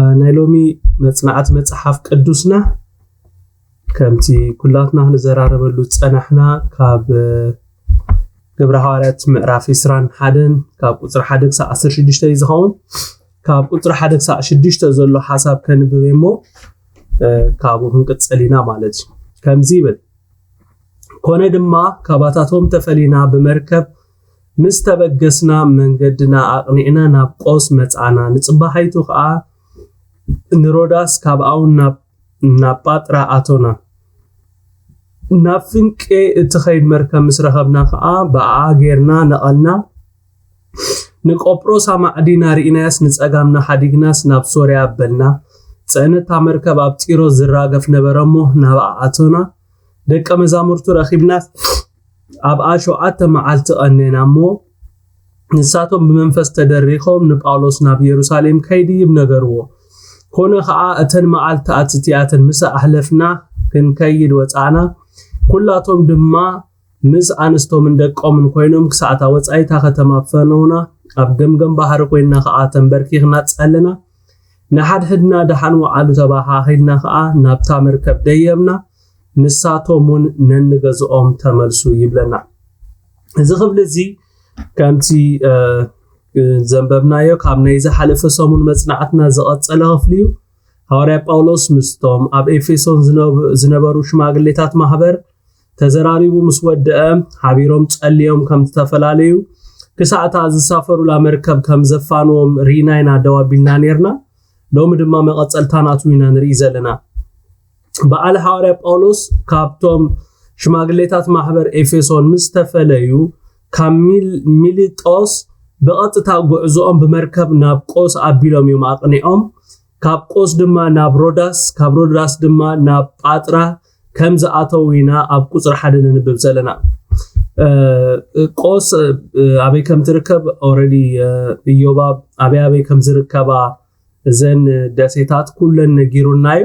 ናይሎሚ መጽናዕት መጽሐፍ ቅዱስና ከምቲ ኩላትና ንዘራረበሉ ጸናሕና ካብ ግብረ ሐዋርያት ምዕራፍ 21 ካብ ቁጽሪ 1 ክሳብ 16 ይዝኸውን ካብ ቁጽሪ 1 ክሳብ 6 ዘሎ ሓሳብ ከንብብ እሞ ካብኡ ክንቅጽልና ማለት እዩ ከምዚ ይብል ኮነ ድማ ካባታቶም ተፈሊና በመርከብ ምስተበገስና መንገድና አቅኒዕና ናብ ቆስ መጻና ንጽባሃይቱ ኸዓ ንሮዳስ ካብአውን ናብ ጳጥራ አቶና ናፍንቄ እትኸይድ መርከብ ምስረኸብና ኸዓ በአጌርና ነቐልና ንቆጵሮስ ማዕዲና ሪኢናስ ንጸጋምና ሓዲግናስ ናብ ሶርያ በልና ጽዕነታ መርከብ ኣብ ጢሮስ ዝራገፍ ነበረሞ ናብ አቶና ደቀ መዛሙርቱ ረኺብናስ ኣብ አሸዓተ መዓልቲ ቀነናሞ ንሳቶም በመንፈስ ተደሪኾም ንጳውሎስ ናብ ኢየሩሳሌም ከይዲ ይብነገርዎ ኮነ ኸዓ እተን መዓልቲ አትቲያተን ምስ አሕለፍና ክንከይድ ወጻና ኩላቶም ድማ ምስ አንስቶም እንደቆምን ኮይኖም ክሳዕታ ወጻይታ ከተማ ፈነውና ኣብ ገምገም ባህር ኮይና ኸዓ ተንበርኪኽና ጸለና ንሓድሕድና ደሓን ወዓሉ ተባሃኺልና ኸዓ ናብታ መርከብ ደየብና ንሳቶምን ነንገዝኦም ተመልሱ ይብለና እዚ ክብል እዚ ከምቲ ዘንበብናዮ ካብ ናይ ዝሓለፈ ሰሙን መጽናዕትና ዝቐጸለ ክፍሊ እዩ ሐዋርያ ጳውሎስ ምስቶም ኣብ ኤፌሶን ዝነበሩ ሽማግሌታት ማህበር ተዘራሪቡ ምስ ወደአ ሓቢሮም ጸልዮም ከም ተፈላለዩ ክሳዕታ ዝሳፈሩላ መርከብ ከም ዘፋንዎም ሪናይና ደዋቢልና ነርና ሎሚ ድማ መቐጸልታናቱ ኢና ንርኢ ዘለና በዓል ሐዋርያ ጳውሎስ ካብቶም ሽማግሌታት ማህበር ኤፌሶን ምስ ተፈለዩ ካሚል ሚሊጦስ በቀጥታ ጉዕዞኦም በመርከብ ናብ ቆስ አቢሎም እዮም አቅኒኦም ካብ ቆስ ድማ ናብ ሮዳስ ካብ ሮዳስ ድማ ናብ ጳጥራ ከም ዘአተውና ኣብ ቁጽሪ 1 ንንብብ ዘለና ቆስ አበይ ከም ትርከብ ኦሬዲ ኢዮባብ አበይ ከም ዝርከባ ዘን ደሴታት ኩለን ነጊሩናዩ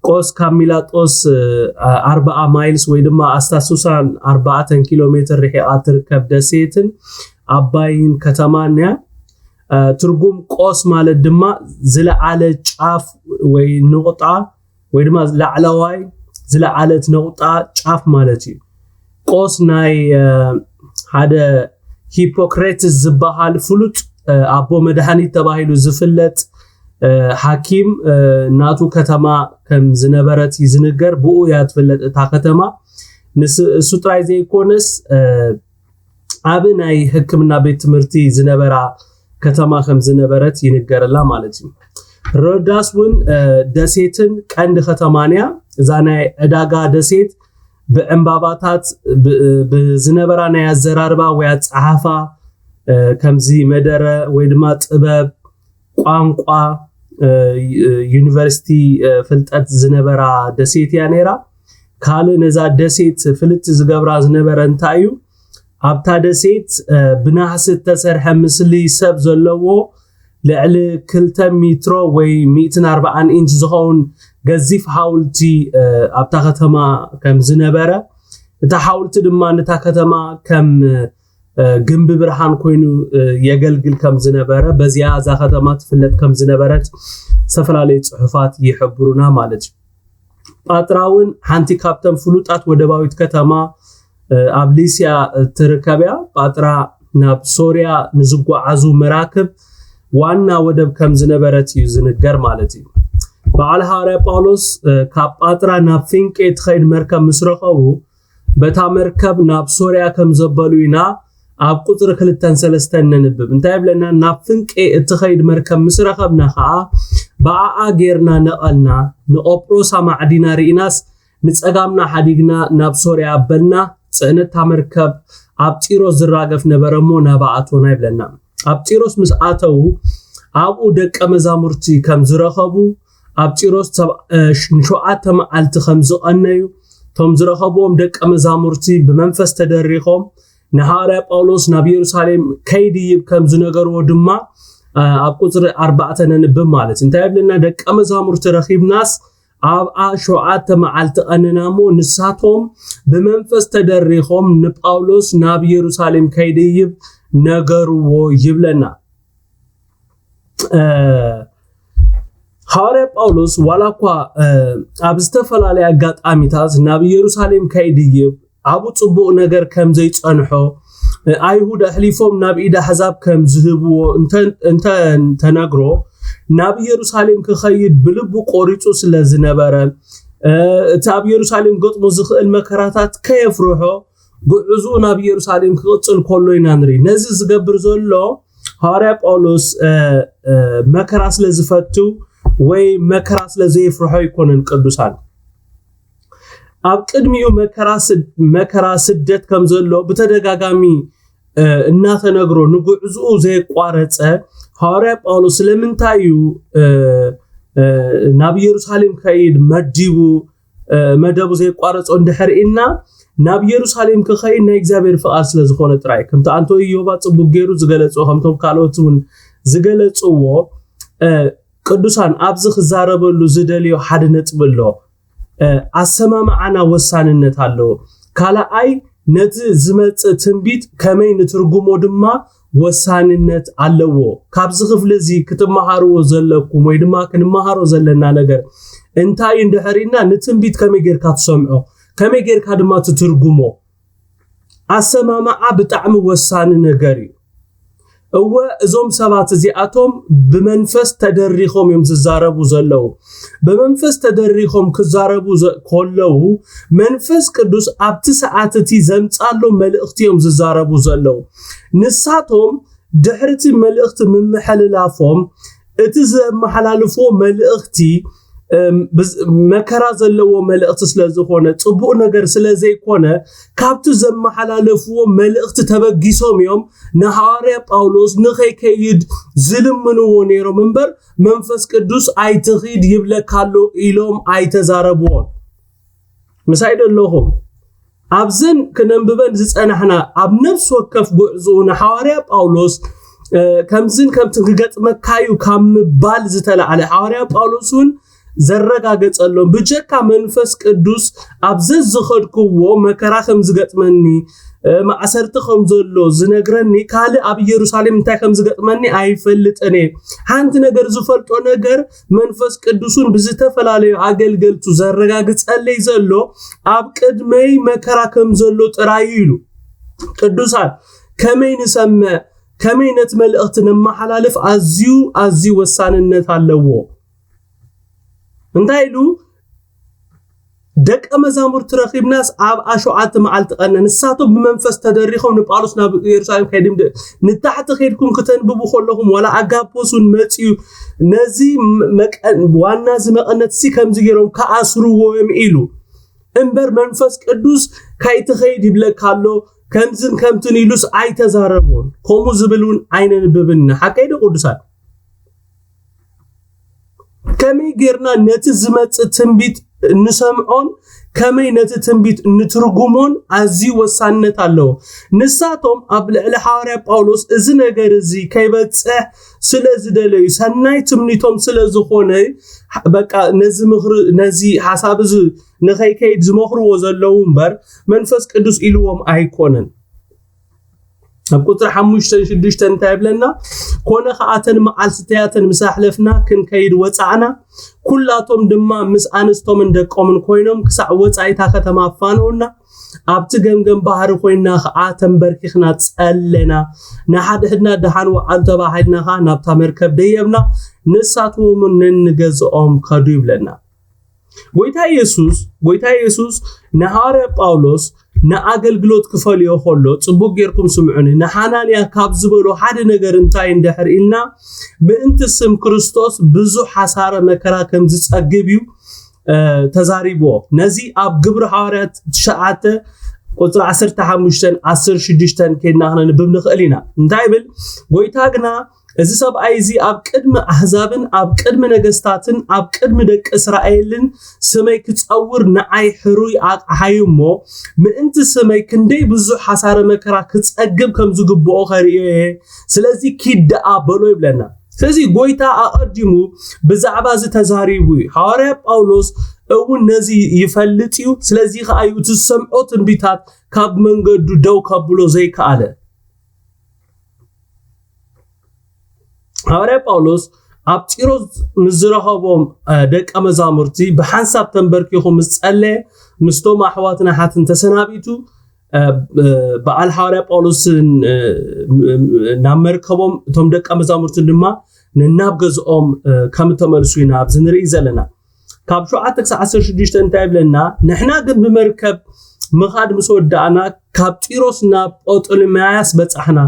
ቆስ ካሚላጦስ 40 ማይልስ ወይ ድማ አስታሱሳን 4 ኪሎ ሜትር ርሒቃ ትርከብ ደሴትን አባይን ከተማንያ ትርጉም ቆስ ማለት ድማ ዝለዓለ ጫፍ ወይ ንቁጣ ወይ ድማ ላዕለዋይ ዝለዓለት ንቁጣ ጫፍ ማለት እዩ ቆስ ናይ ሓደ ሂፖክራትስ ዝበሃል ፍሉጥ አቦ መድኃኒት ተባሂሉ ዝፍለጥ ሐኪም ናቱ ከተማ ከም ዝነበረት ይዝንገር ብኡ ያትፈለጥ ታ ከተማ ንሱጥራይ ዘይኮነስ ኣብ ናይ ሕክምና ቤት ትምህርቲ ዝነበራ ከተማ ከም ዝነበረት ይንገረላ ማለት እዩ ሮዳስ ውን ደሴትን ቀንድ ከተማንያ እዛ ናይ ዕዳጋ ደሴት በእምባባታት በዝነበራ ናይ አዘራርባ ወይ አጽሓፋ ከምዚ መደረ ወይ ድማ ጥበብ ቋንቋ ዩኒቨርሲቲ ፍልጠት ዝነበራ ደሴት ያ ነራ ካለ ነዛ ደሴት ፍልጥ ዝገብራ ዝነበረ እንታዩ ኣብታ ደሴት ብናሕስ ተሰርሐ ምስሊ ሰብ ዘለዎ ልዕሊ 2 ሜትሮ ወይ 140 ኢንች ዝኸውን ገዚፍ ሓውልቲ ኣብታ ከተማ ከም ዝነበረ እታ ሓውልቲ ድማ ነታ ከተማ ከም ግንብ ብርሃን ኮይኑ የገልግል ከም ዝነበረ በዚያ ዛ ከተማ ትፍለጥ ከም ዝነበረት ዝተፈላለዩ ጽሑፋት ይሕብሩና ማለት እዩ ጳጥራውን ሓንቲ ካብተን ፍሉጣት ወደባዊት ከተማ ኣብ ሊስያ ትርከብያ ጳጥራ ናብ ሶርያ ንዝጓዓዙ መራክብ ዋና ወደብ ከም ዝነበረት እዩ ዝንገር ማለት እዩ በዓል ሐዋርያ ጳውሎስ ካብ ጳጥራ ናብ ፊንቄ ትኸይድ መርከብ ምስረኸቡ በታ መርከብ ናብ ሶርያ ከም ዘበሉ ኢና ኣብ ቁጽሪ 2-3 ንንብብ እንታይ ብለና ናብ ፊንቄ እትኸይድ መርከብ ምስረኸብና ኸዓ በአጌርና ነቐልና ንቆጵሮስ ማዕዲና ሪኢናስ ንጸጋምና ሓዲግና ናብ ሶርያ አበልና ጽዕነታ መርከብ ኣብ ጢሮስ ዝራገፍ ነበረሞ ናብ አቶና ይብለና ኣብ ጢሮስ ምስ አተው ኣብኡ ደቀ መዛሙርቲ ከም ዝረኸቡ ኣብ ጢሮስ 7 መዓልቲ ከም ዝቐነዩ ቶም ዝረኸብዎም ደቀ መዛሙርቲ በመንፈስ ተደሪኾም ንሐዋርያ ጳውሎስ ናብ ኢየሩሳሌም ከይዲ ይብ ከም ዝነገርዎ ድማ ኣብ ቁጽሪ 4 ንንብብ ማለት እንታይ ብለና ደቀ መዛሙርቲ ረኺብናስ ኣብ አሸዓተ መዓልቲ ቀነናሞ ንሳቶም በመንፈስ ተደሪኾም ንጳውሎስ ናብ ኢየሩሳሌም ከይዲ ይብ ነገርዎ ይብለና ሐዋርያ ጳውሎስ ዋላኳ ኣብ ዝተፈላልያ አጋጣሚታት ናብ ኢየሩሳሌም ከይድየ አቡ ጽቡቕ ነገር ከም ዘይጸንሖ አይሁድ አሕሊፎም ናብ ኢዳ አሕዛብ ከም ዝህብዎ እንተ ተነግሮ ናብ ኢየሩሳሌም ክኸይድ ብልቡ ቆሪጹ ስለ ዝነበረ እቲ ኣብ ኢየሩሳሌም ገጥሞ ዝኽእል መከራታት ከየፍርሖ ጉዕዙ ናብ ኢየሩሳሌም ክቅጽል ከሎ ኢና ንሪ ነዚ ዝገብር ዘሎ ሐዋርያ ጳውሎስ መከራ ስለ ዝፈቱ ወይ መከራ ስለ ዘይፍርሖ ይኮነን ቅዱሳን ኣብ ቅድሚኡ መከራ ስደት ከም ዘሎ በተደጋጋሚ እናተነግሮ ንጉዕዙኡ ዘይቋረጸ ሐዋርያ ጳውሎስ ስለምንታዩ ናብ ኢየሩሳሌም ከይድ መዲቡ መደቡ ዘይቋረጾ እንድሕርኢና ናብ ኢየሩሳሌም ከኸይድ ናይ እግዚአብሔር ፍቃድ ስለ ዝኾነ ጥራይ ከምታ አንቶ ኢዮባ ጽቡቕ ገይሩ ዝገለጾ ከምቶም ካልኦትን ዝገለጽዎ ቅዱሳን ኣብዚ ክዛረበሉ ዝደልዮ ሓደ ነጥብ ኣሎ አሰማማዓና ወሳንነት አለው ካላአይ ነቲ ዝመጽእ ትንቢት ከመይ ንትርጉሞ ድማ ወሳንነት አለው ካብዚ ክፍለ እዚ ክትመሃርዎ ዘለኩም ወይ ድማ ክንመሃሮ ዘለና ነገር እንታይ እንድሕሪና ንትንቢት ከመይ ጌርካ ትሰምዖ ከመይ ጌርካ ድማ ትትርጉሞ አሰማማዓ ብጣዕሚ ወሳኒ ነገር እዩ እወ እዞም ሰባት እዚኣቶም ብመንፈስ ተደሪኾም እዮም ዝዛረቡ ዘለው በመንፈስ ተደሪኾም ክዛረቡ ከለው መንፈስ ቅዱስ ኣብቲ ሰዓት እቲ ዘምጻሎ መልእኽቲ እዮም ዝዛረቡ ዘለው ንሳቶም ድሕርቲ መልእኽቲ ምምሕልላፎም እቲ ዘመሓላልፎ መልእኽቲ መከራ ዘለዎ መልእኽቲ ስለ ዝኾነ ጽቡቕ ነገር ስለ ዘይኮነ ካብቲ ዘመሓላለፍዎ መልእኽቲ ተበጊሶም እዮም ንሐዋርያ ጳውሎስ ንኸይከይድ ዝልምንዎ ነይሮም እምበር መንፈስ ቅዱስ ኣይትኺድ ይብለካሎ ኢሎም ኣይተዛረብዎን ምሳይደለኹም ኣብዘን ክነንብበን ዝጸናሕና ኣብ ነፍስ ወከፍ ጉዕዙ ንሐዋርያ ጳውሎስ ከምዝን ከምትን ክገጥመካዩ ካብ ምባል ዝተለዓለ ሐዋርያ ጳውሎስን ዘረጋገጸሎም ብጀካ መንፈስ ቅዱስ ኣብዘዝ ዝኸድክዎ መከራ ከም ዝገጥመኒ ማዕሰርቲ ከም ዘሎ ዝነግረኒ ካል ኣብ ኢየሩሳሌም እንታይ ከም ዝገጥመኒ ኣይፈልጥኔ ሓንቲ ነገር ዝፈልጦ ነገር መንፈስ ቅዱስን ብዝተፈላለዩ አገልገልቱ ዘረጋግጸለይ ዘሎ ኣብ ቅድመይ መከራ ከም ዘሎ ጥራይ ኢሉ ቅዱሳን ከመይ ንሰምዕ ከመይ ነት መልእኽቲ ነመሓላልፍ ኣዝዩ ወሳንነት ኣለዎ እንታይሉ ደቀ መዛሙርት ረኺብናስ ኣብ ኣሸዓተ መዓልቲ ቀነ ንሳቶም ብመንፈስ ተደሪኾም ንጳውሎስ ናብ ኢየሩሳሌም ከይድም ንታሕቲ ከይድኩም ከተንብቡ ከለኹም ወላ አጋፖሱን መጽዩ ነዚ ዋና ዝመቐነት ሲ ከም ዝገሮም ከኣስሩዎም ኢሉ እምበር መንፈስ ቅዱስ ካይትኸይድ ይብለካሎ ከምዝን ከምትን ኢሉስ ኣይተዛረቡን ኮሙ ዝብሉን ኣይነንብብን ሓቀይደ ቅዱሳን ከመይ ጌርና ነቲ ዝመጽእ ትንቢት ንሰምዖን ከመይ ነቲ ትንቢት ንትርጉሞን ኣዝዩ ወሳንነት ኣለዎ ንሳቶም ኣብ ልዕሊ ሐዋርያ ጳውሎስ እዚ ነገር እዚ ከይበጽሕ ስለ ዝደለዩ ሰናይ ትምኒቶም ስለ ዝኾነ በቃ ነዚ ሓሳብ እዚ ንኸይከይድ ዝመኽርዎ ዘለው እምበር መንፈስ ቅዱስ ኢልዎም ኣይኮነን ኣብ ቁጥር 5-6 እንታይ ብለና ኮነ ኸኣተን መዓልትያተን ምሳሕለፍና ክንከይድ ወጻዕና ኩላቶም ድማ ምስ ኣንስቶም እንደቆምን ኮይኖም ክሳዕ ወጻኢታ ከተማ ፋኖና ኣብቲ ገምገም ባህሪ ኮይና ኸኣተን በርኪኽና ጸለና ንሓድሕድና ደሃን ወዓል ተባሂድናኻ ናብታ መርከብ ደየብና ንሳትዎም ንገዝኦም ከዱ ይብለና ጎይታ ኢየሱስ ንሐዋርያ ጳውሎስ ንኣገልግሎት ክፈልዮ ከሎ ጽቡቕ ጌርኩም ስምዑኒ ንሓናንያ ካብ ዝበሎ ሓደ ነገር እንታይ እንደሕርኢልና ምእንቲ ስም ክርስቶስ ብዙሕ ሓሳረ መከራ ከም ዝጸግብ እዩ ተዛሪብዎ ነዚ ኣብ ግብሪ ሐዋርያት 9 ቁጥር 15-16 ከይድና ክንንብብ ንኽእል ኢና እንታይ ብል ጎይታ ግና እዚ ሰብኣይ እዚ ኣብ ቅድሚ ኣሕዛብን ኣብ ቅድሚ ነገስታትን ኣብ ቅድሚ ደቂ እስራኤልን ስመይ ክጸውር ንዓይ ሕሩይ ኣቕሓዩሞ ምእንቲ ስመይ ክንደይ ብዙሕ ሓሳረ መከራ ክጸግብ ከም ዝግብኦ ኸሪዮ ስለዚ ኪድኣ በሎ ይብለና ስለዚ ጎይታ ኣቐዲሙ ብዛዕባ ዝተዛሪቡ ሐዋርያ ጳውሎስ እውን ነዚ ይፈልጥ እዩ ስለዚ ኸኣዩ ትሰምዖ ትንቢታት ካብ መንገዱ ደው ከብሎ ዘይከኣለ ሐዋርያ ጳውሎስ ኣብ ጢሮስ ምዝረኸቦም ደቀ መዛሙርቲ ብሓንሳብ ተንበርኪኹም ምጸለየ ምስቶም ኣሕዋትና ሓትን ተሰናቢቱ በዓል ሐዋርያ ጳውሎስን ናብ መርከቦም እቶም ደቀ መዛሙርቲ ድማ ንናብ ገዝኦም ከም ተመልሱ ኢና ኣብዚ ንርኢ ዘለና ካብ 7-16 እንታይ ብለና ንሕና ግን ብመርከብ ምኻድ ምስ ወዳእና ካብ ጢሮስ ናብ ጶጦልማያስ በጻሕና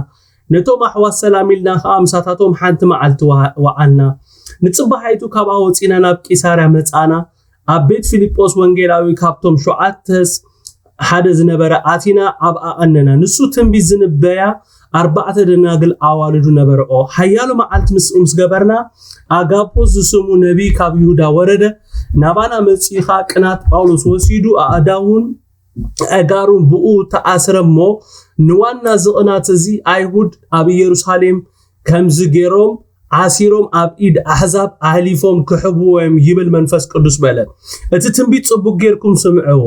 ነቶም ኣሕዋት ሰላም ኢልና ከዓ ምሳታቶም ሓንቲ መዓልቲ ወዓልና ንጽባሓይቱ ካብ ኣወፂና ናብ ቂሳርያ መጻና ኣብ ቤት ፊልጶስ ወንጌላዊ ካብቶም 7 ሓደ ዝነበረ ኣቲና ኣብ ኣቐነና ንሱ ትንቢት ዝንበያ 4 ደናግል ኣዋልዱ ነበርኦ ሓያሎ መዓልቲ ምስ ገበርና ኣጋፖስ ዝስሙ ነቢይ ካብ ይሁዳ ወረደ ናባና መጽኢኻ ቅናት ጳውሎስ ወሲዱ ኣዳውን ኣጋሩን ብኡ ተኣስረሞ ንዋና ዝቕናት እዚ ኣይሁድ ኣብ ኢየሩሳሌም ከምዝ ገይሮም ዓሲሮም ኣብ ኢድ ኣሕዛብ ኣህሊፎም ክሕብዎም ይብል መንፈስ ቅዱስ በለ እቲ ትንቢት ጽቡቕ ጌርኩም ስምዕዎ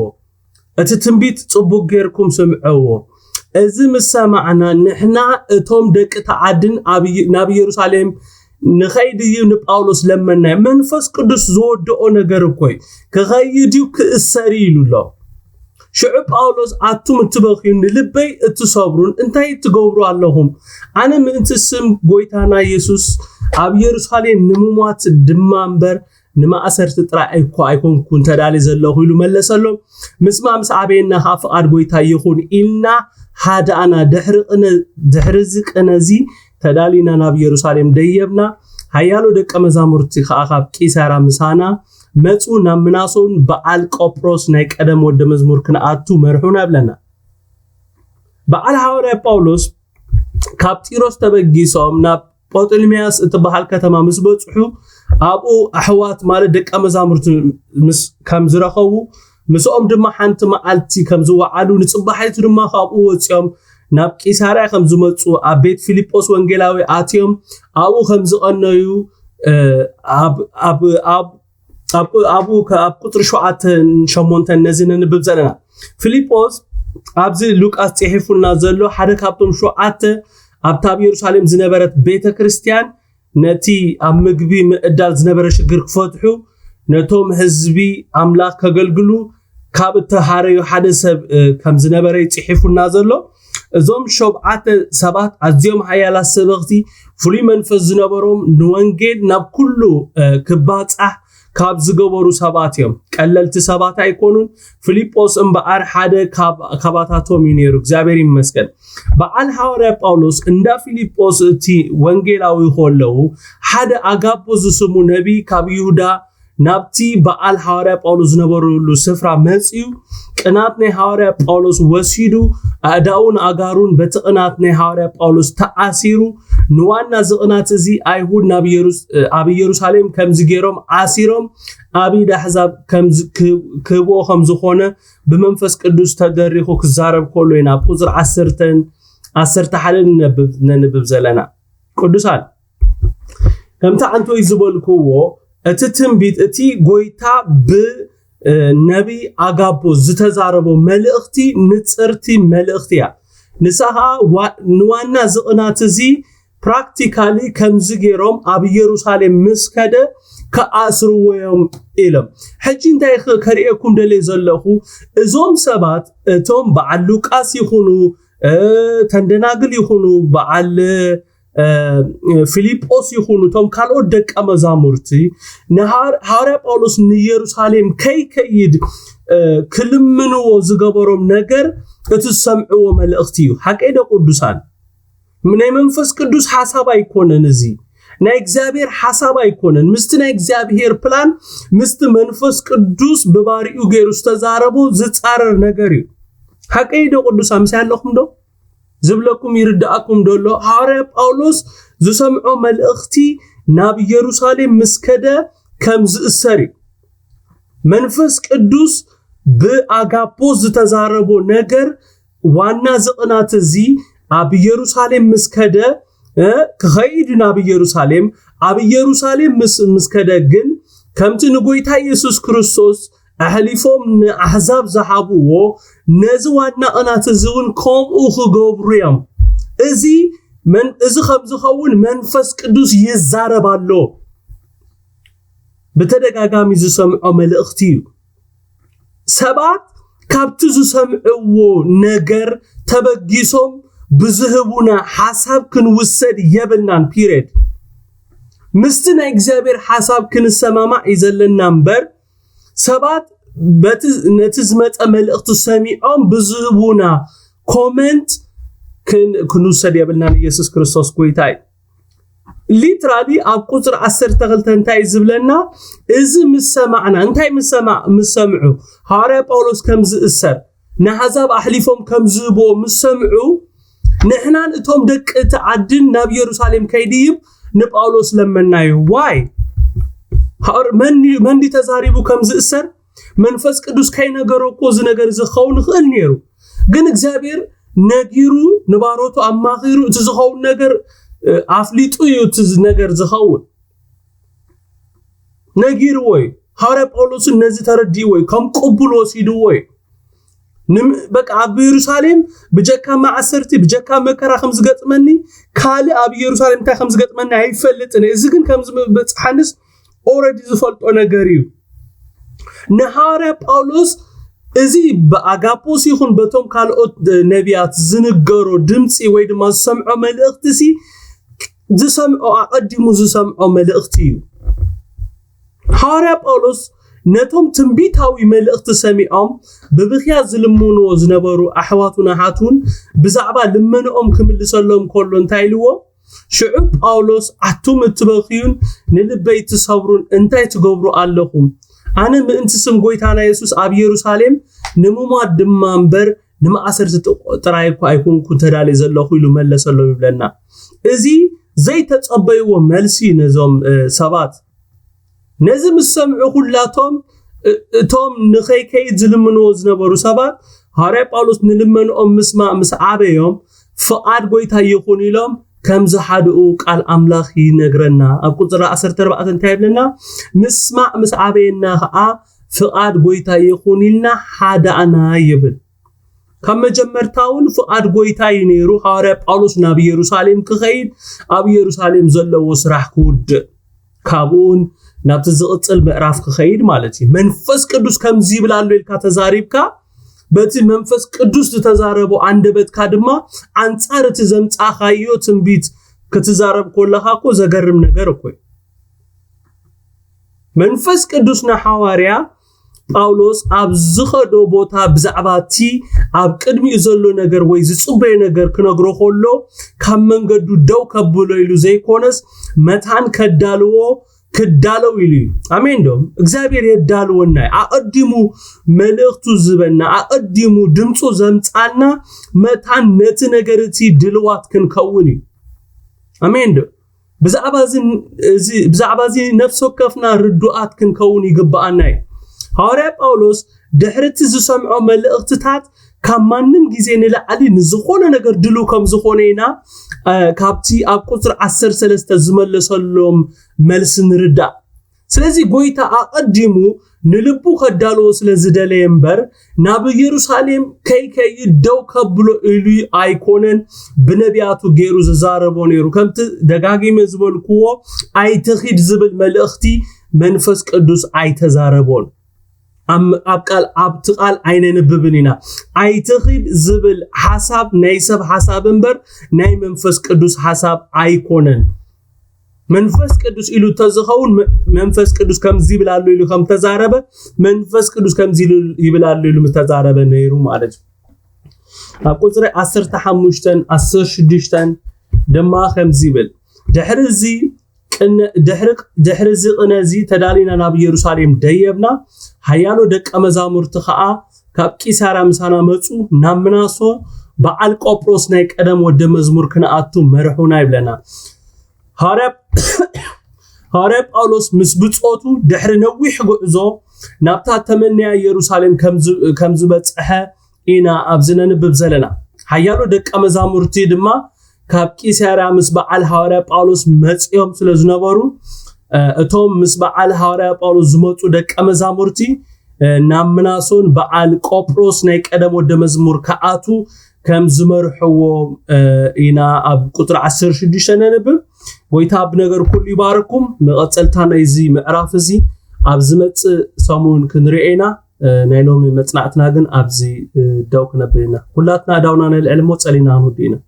እቲ ትንቢት ጽቡቕ ጌርኩም ስምዕዎ እዚ ምሰማዕና ንሕና እቶም ደቂ ተዓድን ናብ ኢየሩሳሌም ንኸይድ ንጳውሎስ ለመና መንፈስ ቅዱስ ዝወድኦ ነገር እኮይ ከኸይድዩ ክእሰሪ ኢሉሎ ሽዑ ጳውሎስ ኣቱም እትበኺዩ ንልበይ እትሰብሩን እንታይ ትገብሩ ኣለኹም ኣነ ምእንቲ ስም ጎይታና ኢየሱስ ኣብ ኢየሩሳሌም ንምሟት ድማ እምበር ንማእሰርቲ ጥራይ ኣይኮንኩን ተዳሊ ዘለኹ ኢሉ መለሰሎም ምስማ ምስ ዓበየና ፍቓድ ጎይታ ይኹን ኢልና ሓደ ኣና ድሕሪ ዝቅነዚ ተዳሊና ናብ ኢየሩሳሌም ደየብና ሃያሎ ደቀ መዛሙርቲ ከዓ ካብ ቂሳርያ ምሳና መጹ ናብ ምናሶን በዓል ቆጵሮስ ናይ ቀደም ወደ መዝሙር ክንኣቱ መርሑና ብለና በዓል ሐዋርያ ጳውሎስ ካብ ጢሮስ ተበጊሶም ናብ ጶጦልማያስ እትበሃል ከተማ ምስ በጽሑ ኣብኡ ኣሕዋት ማለት ደቀ መዛሙርቲ ምስ ከም ዝረኸቡ ምስኦም ድማ ሓንቲ መዓልቲ ከም ዝወዓሉ ንጽባሓይቱ ድማ ካብኡ ወጽዮም ናብ ቂሳርያ ከም ዝመጹ ኣብ ቤት ፊልጶስ ወንጌላዊ ኣትዮም ኣብኡ ከም ዝቐነዩ ኣብ ቁጥሪ 7-8 ነዚ ንንብብ ዘለና ፊልጶስ ኣብዚ ሉቃስ ጽሒፉልና ዘሎ ሓደ ካብቶም 7 ኣብ ኢየሩሳሌም ዝነበረት ቤተ ክርስቲያን ነቲ ኣብ ምግቢ ምዕዳል ዝነበረ ሽግር ክፈትሑ ነቶም ህዝቢ ኣምላኽ ከገልግሉ ካብ እተሃረዩ ሓደ ሰብ ከም ዝነበረ ይጽሒፉልና ዘሎ እዞም 7 ሰባት ኣዝዮም ሓያላት ሰበኽቲ ፍሉይ መንፈስ ዝነበሮም ንወንጌል ናብ ኩሉ ክባጻሕ ካብ ዝገበሩ ሰባት እዮም ቀለልቲ ሰባት ኣይኮኑን ፊልጶስ እምበኣር ሓደ ካባታቶም ነይሩ እግዚአብሔር ይመስገን በዓል ሐዋርያ ጳውሎስ እንዳ ፊልጶስ እቲ ወንጌላዊ ሆለው ሓደ ኣጋፖስ ዝስሙ ነቢይ ካብ ይሁዳ ናብቲ በዓል ሐዋርያ ጳውሎስ ዝነበሩሉ ስፍራ መጽዩ ቅናት ናይ ሐዋርያ ጳውሎስ ወሲዱ ኣዳውን ኣጋሩን በትቕናት ናይ ሐዋርያ ጳውሎስ ተኣሲሩ ንዋና ዝቕናት እዚ ኣይሁድ ኣብ ኢየሩሳሌም ከም ዝገይሮም ዓሲሮም ኣብ ኢድ ኣሕዛብ ከም ክህብዎ ከም ዝኾነ ብመንፈስ ቅዱስ ተደሪኹ ክዛረብ ከሎ ኢና ኣብ ቁጽሪ 11 ነንብብ ዘለና ቅዱሳን ከምታ አንቶይ ዝበልክዎ እቲ ትንቢት እቲ ጎይታ ብነቢይ ኣጋፖስ ዝተዛረቦ መልእኽቲ ንጽርቲ መልእኽቲ እያ ንሳኻ ንዋና ዝቕናት እዚ ፕራክቲካሊ ከም ዝገይሮም ኣብ ኢየሩሳሌም ምስከደ ከኣስርዎም ኢሎም ሕጂ እንታይ ከርእየኩም ደለይ ዘለኹ እዞም ሰባት እቶም በዓል ሉቃስ ይኹኑ ተንደናግል ይኹኑ በዓል ፊልጶስ ይኹኑ ቶም ካልኦት ደቀ መዛሙርቲ ሐዋርያ ጳውሎስ ንኢየሩሳሌም ከይከይድ ክልምንዎ ዝገበሮም ነገር እቲ ሰምዕዎ መልእኽቲ እዩ ሓቀይደ ቅዱሳን ናይ መንፈስ ቅዱስ ሓሳብ ኣይኮነን እዚ ናይ እግዚአብሔር ሓሳብ ኣይኮነን ምስቲ ናይ እግዚአብሔር ፕላን ምስቲ መንፈስ ቅዱስ በባሪኡ ገይሩ ዝተዛረቡ ዝጻረር ነገር እዩ ሓቀይደ ቅዱሳን ምሳለኹም ዶ ዝብለኩም ይርዳአኩም ደሎ ሐዋርያ ጳውሎስ ዝሰምዖ መልእኽቲ ናብ ኢየሩሳሌም ምስከደ ከም ዝእሰሪ መንፈስ ቅዱስ ብኣጋፖስ ዝተዛረቦ ነገር ዋና ዝቕናት እዚ ኣብ ኢየሩሳሌም ምስከደ ከኸይድ ናብ ኢየሩሳሌም ኣብ ኢየሩሳሌም ምስከደ ግን ከምቲ ንጎይታ ኢየሱስ ክርስቶስ ኣህሊፎም ንኣሕዛብ ዝሓብዎ ነዚ ዋና ቅናት ዝውን ከምኡ ክገብሩ እዮም እዚ ከም ዝኸውን መንፈስ ቅዱስ ይዛረባሎ بتدقاقامي زسمعو ملأختيو سبات كابتو زسمعو نجر تبقيسهم بزهبونا حساب كنوسد يبلنان بيريد مستنا اكزابير حساب كنسماما إزلنا مبر سبات نتزمت ملأخت السميعون بزهبونا كومنت كنوسد يبلنان يسوس كريستوس كويتاي ليترالي اب قطر 10 تغلت انتاي زبلنا از مسمعنا انتاي مسمعو هاري باولوس كمز اسر نحزاب احليفهم كمزبو مسمعو نحنا اتهم دق تعدن ناب يروشلم كيديب نباولوس لمنايو واي هار مني تزاريبو كمز اسر منفس قدوس كاي نغرو كوز نغر زخون خل نيرو ግን እግዚአብሔር ነጊሩ ንባሮቱ አማኺሩ ትዝኸውን ነገር አፍሊጡ ይውትዝ ነገር ዝኸውን ነጊሩ ወይ ሐዋርያ ጳውሎስ እነዚህ ተረዲ ወይ ከም ቅቡል ወሲዱ ወይ በቃ አብ ኢየሩሳሌም በጀካ ማዓሰርቲ በጀካ መከራ ከምዝ ገጥመኒ ካለ አብ ኢየሩሳሌም ታ ከምዝ ገጥመኒ አይፈልጥን እዚ ግን ከምዝ በጽሐንስ ኦሬዲ ዝፈልጦ ነገር እዩ ነሐዋርያ ጳውሎስ እዚ በአጋፖስ ይሁን በቶም ካልኦት ነቢያት ዝንገሮ ድምጽ ወይ ድማ ሰምዖ መልእክትሲ ዝሰምዖ አቀዲሙ ዝሰምዖ መልእክት እዩ ሐዋርያ ጳውሎስ ነቶም ትንቢታዊ መልእክት ሰሚዖም በብኺያ ዝልሙኖ ዝነበሩ አሕዋቱና ሃቱን ብዛዕባ ልመኖኦም ክምልሰሎም ኮሎ እንታይልዎ ሽዑ ጳውሎስ አቱም እትበኺዩን ንልበይ ትሰብሩን እንታይ ትገብሩ ኣለኹም አነ ምእንቲ ስም ጎይታና ኢየሱስ አብ ኢየሩሳሌም ንሙማት ድማንበር ንማእሰር ጥራይ እኮ አይኮንኩ ተዳለ ዘለኹ ኢሉ መለሰሎም ይብለና እዚ ዘይተጸበይዎ መልሲ ነዞም ሰባት ነዚ ምሰምዑ ሁላቶም እቶም ንኸይከይ ዝልምንዎ ዝነበሩ ሰባት ሐዋርያ ጳውሎስ ንልመኖኦም ምስማዕ ምስ ዓበዮም ፍቃድ ጎይታ ይኹን ኢሎም ከም ዝሓድኡ ቃል አምላኽ ይነግረና ኣብ ቁጥር 14 እንታይ ይብለና ምስማዕ ምስ ዓበየና ኸዓ ፍቃድ ጎይታ ይኹን ኢልና ሓዳና ይብል ከም መጀመርታውን ፍቃድ ጎይታ ይነሩ ሐዋርያ ጳውሎስ ናብ ኢየሩሳሌም ክኸይድ ኣብ ኢየሩሳሌም ዘለዎ ስራሕ ክውድእ ካብኡን ናብቲ ዝቕፅል ምዕራፍ ክኸይድ ማለት እዩ መንፈስ ቅዱስ ከምዚ ይብላሉ ኢልካ ተዛሪብካ በቲ መንፈስ ቅዱስ ተዛረቦ አንደበትካ ድማ አንጻር እቲ ዘምጻኻዮ ትንቢት ክትዛረብ ኮለኻ እኮ ዘገርም ነገር እኮ መንፈስ ቅዱስና ሐዋርያ ጳውሎስ ኣብ ዝኸዶ ቦታ ብዛዕባቲ ኣብ ቅድሚኡ ዘሎ ነገር ወይ ዝጽበይ ነገር ክነግሮ ኮሎ ካብ መንገዱ ደው ከብሎ ኢሉ ዘይኮነስ መታን ከዳልዎ ክዳለው ኢሉ አሜን ዶ እግዚአብሔር የዳልወና አቀዲሙ መልእክቱ ዝበና አቀዲሙ ድምጹ ዘምጻና መታን ነት ነገርቲ ድልዋት ክንከውን አሜን ዶ ብዛዕባዚ ነፍስ ወከፍና ርዱአት ክንከውን ይግባአና ሐዋርያ ጳውሎስ ድሕርቲ ዝሰምዖ መልእክትታት ከማንም ጊዜ ንላዕሊ ንዝኾነ ነገር ድሉ ከም ዝኾነና ካብቲ ኣብ ቁጥር 13 ዝመለሰሎም መልስ ንርዳ ስለዚህ ጎይታ አቀዲሙ ንልቡ ከዳልዎ ስለዝደለየ እምበር ናብ ኢየሩሳሌም ከይ ደው ከብሎ ኢሉ አይኮነን ብነቢያቱ ገይሩ ዝዛረቦ ነይሩ ከምቲ ደጋጊመ ዝበልክዎ አይተኺድ ዝብል መልእክቲ መንፈስ ቅዱስ አይተዛረቦን አብቃል አብትቃል አይነንብብኒና አይተኺድ ዝብል ሐሳብ ናይ ሰብ ሐሳብ እምበር ናይ መንፈስ ቅዱስ ሐሳብ አይኮነን መንፈስ ቅዱስ ኢሉ ተዝኸውን መንፈስ ቅዱስ ከምዚ ይብላሉ ኢሉ ከም ተዛረበ መንፈስ ቅዱስ ከምዚ ይብላሉ ኢሉ ተዛረበ ነይሩ ማለት ኣብ ቁጥር 15 16 ድማ ከምዚ ይብል ድሕርዚ ቅነዚ ተዳሊና ናብ ኢየሩሳሌም ደየብና ሃያሎ ደቀ መዛሙርት ኸዓ ካብ ቂሳራ ምሳና መጹ ናብ ምናሶ በዓል ቆጵሮስ ናይ ቀደም ወደ መዝሙር ክነአቱ መርሑና ይብለና ሐዋርያ ጳውሎስ ምስ ብጾቱ ድሕሪ ነዊሕ ጉዕዞ ናብታ ተመንያ ኢየሩሳሌም ከም ዝበጽሐ ኢና ኣብ ዝነንብብ ዘለና ሃያሎ ደቀ መዛሙርቲ ድማ ካብ ቂሳራ ምስ በዓል ሐዋርያ ጳውሎስ መጽዮም ስለዝነበሩ እቶም ምስ በዓል ሐዋርያ ጳውሎስ ዝመጹ ደቀ መዛሙርቲ ናብ ምናሶን በዓል ቆጵሮስ ናይ ቀደም ወደ መዝሙር ከአቱ ከም ዝመርሕዎ ኢና ኣብ ቁጥር 16 ነንብብ ጎይታ ብነገር ኩሉ ይባርኩም መቀጸልታ ናይዚ ምዕራፍ እዚ أبزمت سامون كنرينا نايلوم مصنعتنا جن أبزي داو كنبرنا كلاتنا داونا العلم وصلينا هدينا